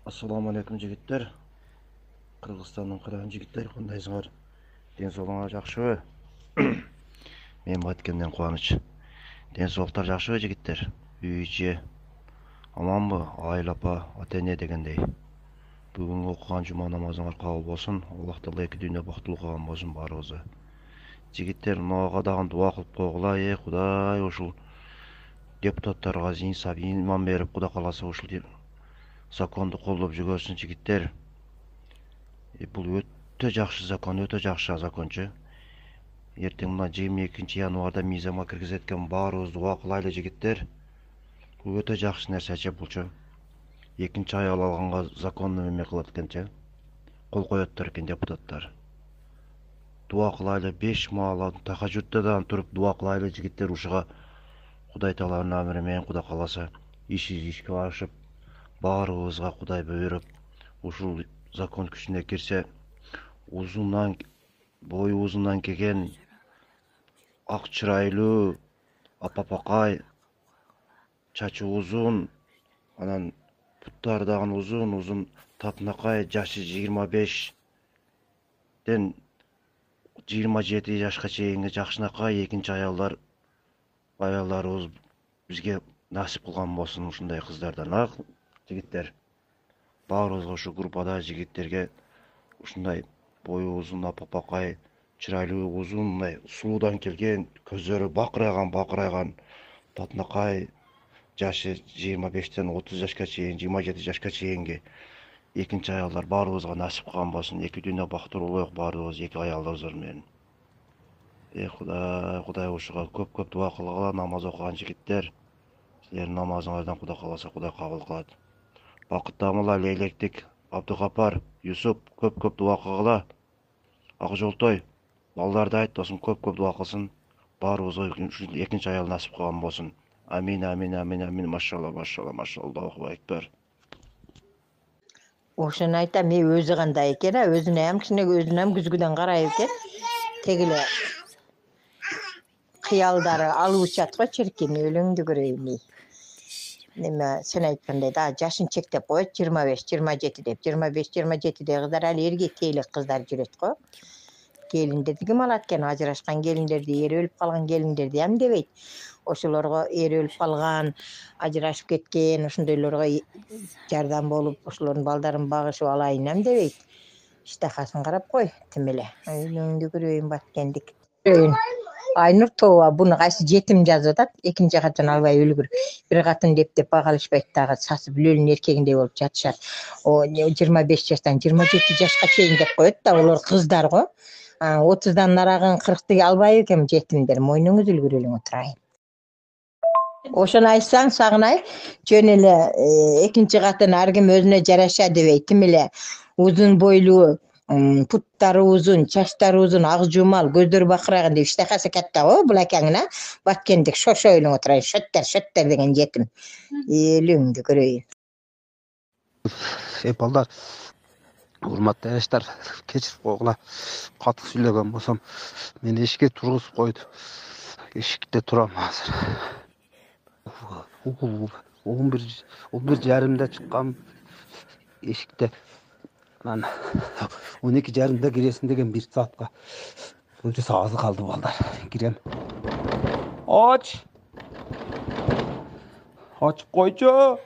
Assalamu alaikum жигиттер. Кыргызстандын кыргын жигиттери, кандайсыңар? Ден соолугуңар жакшыбы? Мен баткенден Кубаныч. Ден соолуктар жакшыбы жигиттер? Үй ичи аманбы? Айыл апа, ата эне дегендей. Бүгүнкү окуган жума намазыңар кабыл болсун. Аллах Таала эки дүйнө бактылуу кылган болсун баарыбызга. Жигиттер, мынага дагы дуа кылып койгула. Кудай ушул депутаттарга инсап, иман берип, Кудай кааласа ушул законду колдоп жүргөзсүн жигиттер. Бул өтө жакшы закон, өтө жакшы закончу. Эртең мына 22 январда мыйзамга киргизет экен, баарыбыз дуа кылайлы жигиттер. Бул өтө жакшы нерсечи булчу. Экинчи аял алганга законну эме кылат экенчи. Кол коёттор экен депутаттар. Дуа кылайлы 5 маал тахажжуддан туруп дуа кылайлы жигиттер ушуга. Кудай Тааланын амри менен Кудай кааласа ишке ашып, баарыбызга Кудай буйруп, ушул закон күчүнө кирсе, бою узундан келген ак чырайлуу апапакай, чачы узун, анан буттары дагы узун, татынакай, жашы 25ден 27 жашка чейинги жакшынакай экинчи аялдарыбыз бизге насип кылган болсун ушундай кыздардан. Жигиттер, баарыбызга ушу группада жигиттерге ушундай бою узун апапакай, чырайлуу узун, мындай сулуудан келген, көздөрү бакырайган татынакай, жашы 25ден 30 жашка чейин, 27 жашка чейинги экинчи аялдар баарыбызга насип кылган болсун. Эки дүйнө бактылуу болоюк баарыбыз эки аялдарыбыз менен. Кудай ушуга көп дуа кылгыла, намаз окуган жигиттер. Силердин намазыңардан Кудай кааласа Кудай кабыл кылат. Бакыттамыла, Лейлектик, Абдыкапар, Юсуп көп дуа кылгыла. Ак Жолтой, балдарды айт досум көп дуа кылсын. Баарыбызга экинчи аял насип кылган болсун. Амин. Машалла. Аллаху акбар. Ошону айтам, өзү кандай экен, өзүнө ham кичине өзүнө күзгүдөн карайт экен. Тегиле кыялдары алып учат го чиркин, өлөңдү көрөйүн. Неме сен айткандай да жашын чектеп коет 25-27 деп. 25-27 кыздар али эрге тейлик кыздар жүрөт го. Келиндерди ким алат экен? Ажырашкан келиндерди, эр өлүп калган келиндерди ham дебейт. Ошолорго эр өлүп калган, ажырашып кеткен, ошондойлорго жардам болуп, ошолордун балдарын багышып алайын ham дебейт. Иштахасын карап кой, тим эле. Өлөңдү көрөйүн баткендик. Айнур Тоо буну кайсы жетим жазып атат, экинчи катын албай өлгүр. Бир катын деп бага алышпайт дагы, сасып лөлүн эркегиндей болуп жатышат. О 25 жаштан 27 жашка чейин деп коет да, олор кыздар го. 30дан нарагын 40ты албай экен жетимдер. Мойнуңуз үлгүр элең отурайын. Ошону айтсаң сагынай, жөн эле экинчи катын ар ким өзүнө жараша дебейт, тим эле узун бойлуу, путтары узун, чачтары узун, ак жумал, көздөрү бакырайган деп иштахасы катта го, булакаңына баткендик шошо элең отурайын, шөттөр деген жетим. Өлөңдү көрөйүн. Балдар, урматтуу аштар, кечирип койгула. Катык сүйлөгөн болсом, мени эшикке тургузуп койду. Эшикте турам азыр. 11:30 чыккам эшикте. Анан 12:30 киресиң деген 1 саатка. Полчаса азы калды балдар. Кирем. Ачып койчу.